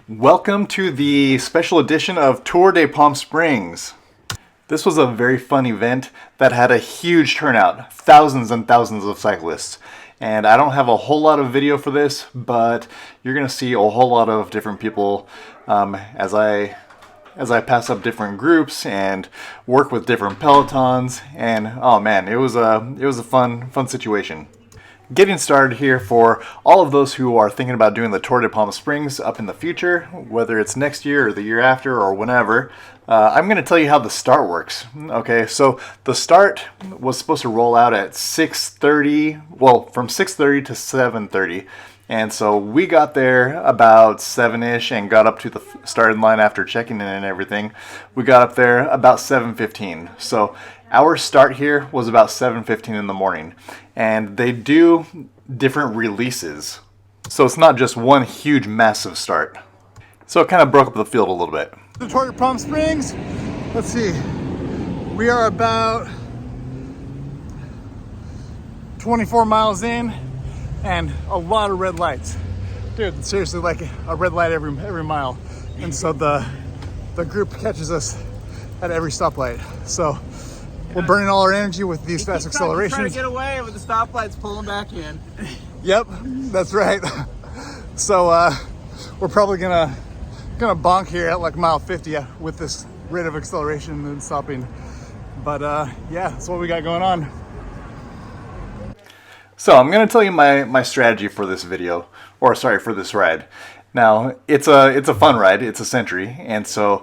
Welcome to the special edition of Tour de Palm Springs. This was a very fun event that had a huge turnout, thousands and thousands of cyclists. And I don't have a whole lot of video for this, but you're going to see a whole lot of different people as I pass up different groups and work with different pelotons. And oh man, it was a fun situation. Getting started here for all of those who are thinking about doing the Tour de Palm Springs up in the future, whether it's next year or the year after or whenever, I'm going to tell you how the start works. Okay, so the start was supposed to roll out at 6:30, well, from 6:30 to 7:30. And so we got there about 7-ish and got up to the starting line after checking in and everything. We got up there about 7:15. So our start here was about 7:15 in the morning. And they do different releases. So it's not just one huge massive start. So it kind of broke up the field a little bit. The Tour de Palm Springs, let's see, we are about 24 miles in and a lot of red lights. Dude, seriously, like a red light every mile. And so the group catches us at every stoplight. So we're burning all our energy with these fast accelerations. Trying to get away with the stoplights pulling back in. Yep, that's right. So we're probably gonna bonk here at like mile 50 with this rate of acceleration and stopping. But yeah, that's what we got going on. So I'm going to tell you my strategy for this video, or sorry, for this ride. Now, it's a fun ride. It's a century, and so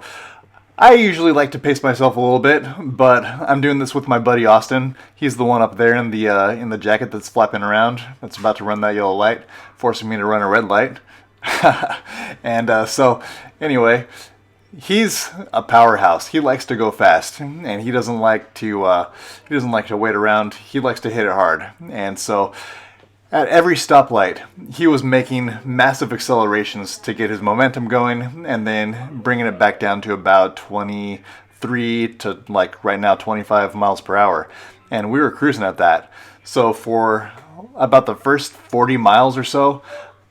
I usually like to pace myself a little bit, but I'm doing this with my buddy Austin. He's the one up there in the jacket that's flapping around, that's about to run that yellow light, forcing me to run a red light. And so anyway, he's a powerhouse. He likes to go fast, and he doesn't like to wait around. He likes to hit it hard. And so at every stoplight, he was making massive accelerations to get his momentum going, and then bringing it back down to about 23 to like right now 25 miles per hour. And we were cruising at that. So for about the first 40 miles or so,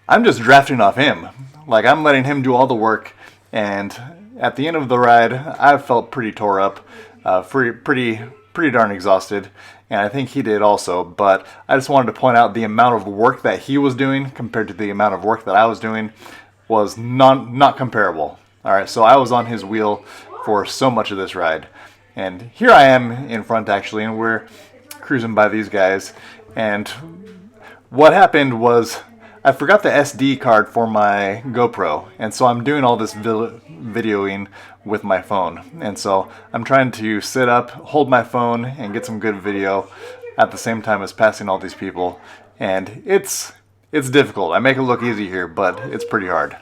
I'm just drafting off him. Like, I'm letting him do all the work, and at the end of the ride, I felt pretty tore up, pretty darn exhausted, and I think he did also. But I just wanted to point out the amount of work that he was doing compared to the amount of work that I was doing was not comparable. All right, so I was on his wheel for so much of this ride, and here I am in front actually, and we're cruising by these guys. And what happened was, I forgot the SD card for my GoPro, and so I'm doing all this videoing with my phone. And so I'm trying to sit up, hold my phone, and get some good video at the same time as passing all these people. And it's difficult. I make it look easy here, but it's pretty hard.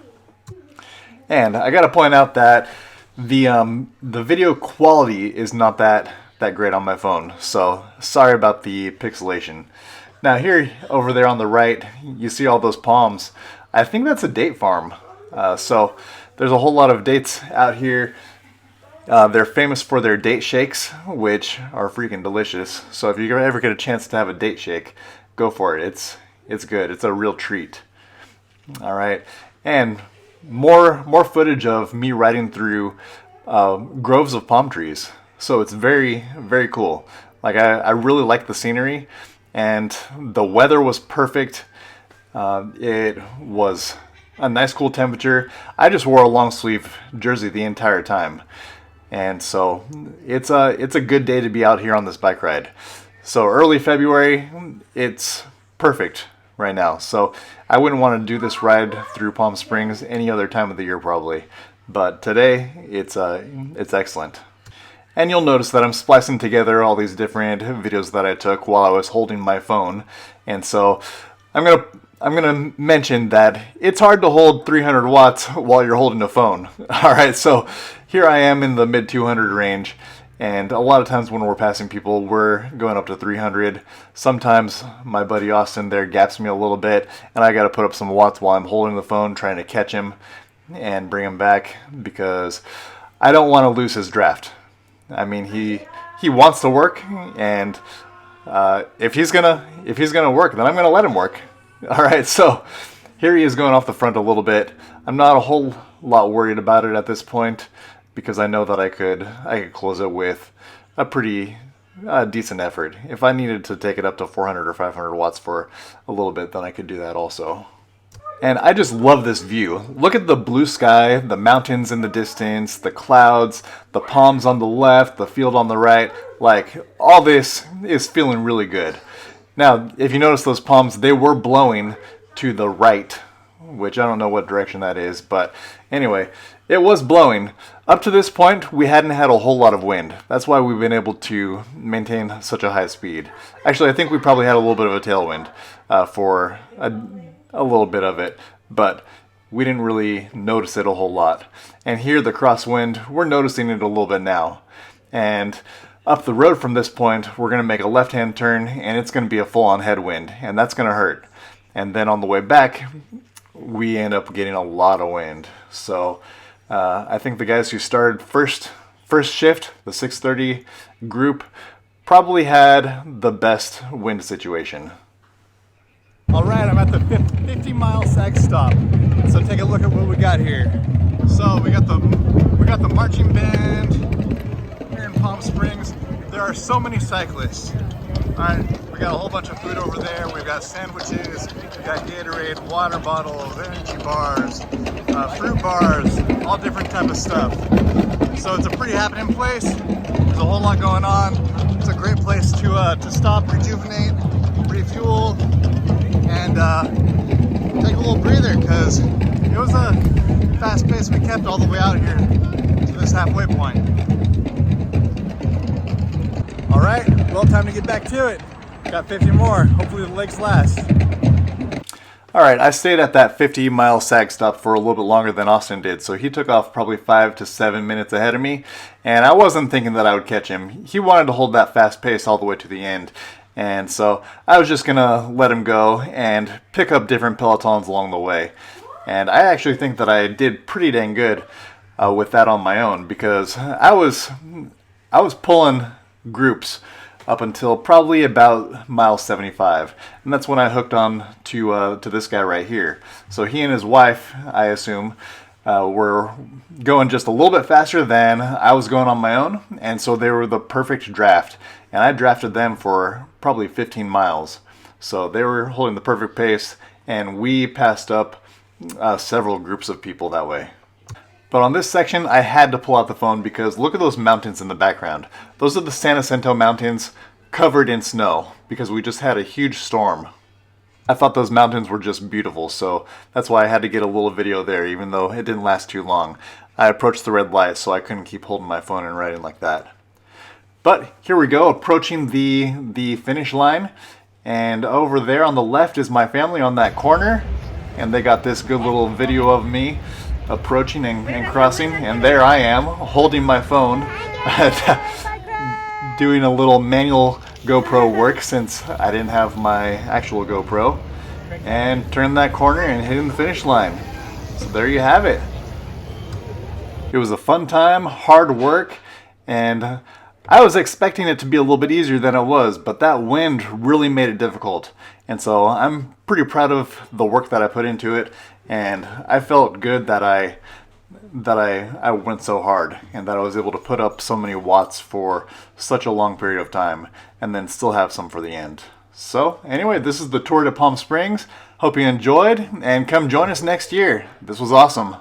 And I gotta point out that the video quality is not that great on my phone. So sorry about the pixelation. Now here, over there on the right, you see all those palms. I think that's a date farm. So there's a whole lot of dates out here. They're famous for their date shakes, which are freaking delicious. So if you ever get a chance to have a date shake, go for it. It's good. It's a real treat. All right, and more footage of me riding through groves of palm trees. So it's very, very cool. Like, I really like the scenery. And the weather was perfect. It was a nice cool temperature. I just wore a long sleeve jersey the entire time. And so it's a good day to be out here on this bike ride. So early February, it's perfect right now. So I wouldn't want to do this ride through Palm Springs any other time of the year probably. But today, it's excellent. And you'll notice that I'm splicing together all these different videos that I took while I was holding my phone. And so I'm gonna mention that it's hard to hold 300 watts while you're holding a phone. All right, so here I am in the mid 200 range, and a lot of times when we're passing people, we're going up to 300. Sometimes my buddy Austin there gaps me a little bit, and I got to put up some watts while I'm holding the phone, trying to catch him and bring him back, because I don't want to lose his draft. I mean, he wants to work, and if he's gonna work, then I'm gonna let him work. All right, so here he is going off the front a little bit. I'm not a whole lot worried about it at this point because I know that I could close it with a pretty decent effort. If I needed to take it up to 400 or 500 watts for a little bit, then I could do that also. And I just love this view. Look at the blue sky, the mountains in the distance, the clouds, the palms on the left, the field on the right. Like, all this is feeling really good. Now, if you notice those palms, they were blowing to the right, which I don't know what direction that is, but anyway, it was blowing. Up to this point, we hadn't had a whole lot of wind. That's why we've been able to maintain such a high speed. Actually, I think we probably had a little bit of a tailwind for a little bit of it, but we didn't really notice it a whole lot. And here, the crosswind, we're noticing it a little bit now. And up the road from this point, we're going to make a left-hand turn, and it's going to be a full-on headwind, and that's going to hurt. And then on the way back, we end up getting a lot of wind. So I think the guys who started first shift, the 6:30 group, probably had the best wind situation. All right, I'm at the 50-mile sag stop. So take a look at what we got here. So we got the marching band here in Palm Springs. There are so many cyclists. All right, we got a whole bunch of food over there. We've got sandwiches, we got Gatorade, water bottles, energy bars, fruit bars, all different type of stuff. So it's a pretty happening place. There's a whole lot going on. It's a great place to stop, rejuvenate, refuel, and take a little breather, because it was a fast pace we kept all the way out here to this halfway point. All right, well, time to get back to it. Got 50 more. Hopefully the legs last. All right, I stayed at that 50-mile sag stop for a little bit longer than Austin did, so he took off probably 5 to 7 minutes ahead of me, and I wasn't thinking that I would catch him. He wanted to hold that fast pace all the way to the end, and so I was just gonna let him go and pick up different pelotons along the way. And I actually think that I did pretty dang good with that on my own, because I was pulling groups up until probably about mile 75, and that's when I hooked on to this guy right here. So he and his wife, I assume, were going just a little bit faster than I was going on my own, and so they were the perfect draft. And I drafted them for probably 15 miles. So they were holding the perfect pace, and we passed up several groups of people that way. But on this section, I had to pull out the phone because look at those mountains in the background. Those are the San Jacinto Mountains covered in snow because we just had a huge storm. I thought those mountains were just beautiful, so that's why I had to get a little video there, even though it didn't last too long. I approached the red light, so I couldn't keep holding my phone and writing like that. But here we go, approaching the finish line. And over there on the left is my family on that corner. And they got this good little video of me approaching and crossing. And there I am, holding my phone, doing a little manual GoPro work since I didn't have my actual GoPro. And turning that corner and hitting the finish line. So there you have it. It was a fun time, hard work, and I was expecting it to be a little bit easier than it was, but that wind really made it difficult. And so I'm pretty proud of the work that I put into it, and I felt good that I went so hard and that I was able to put up so many watts for such a long period of time and then still have some for the end. So anyway, this is the tour to Palm Springs. Hope you enjoyed, and come join us next year. This was awesome.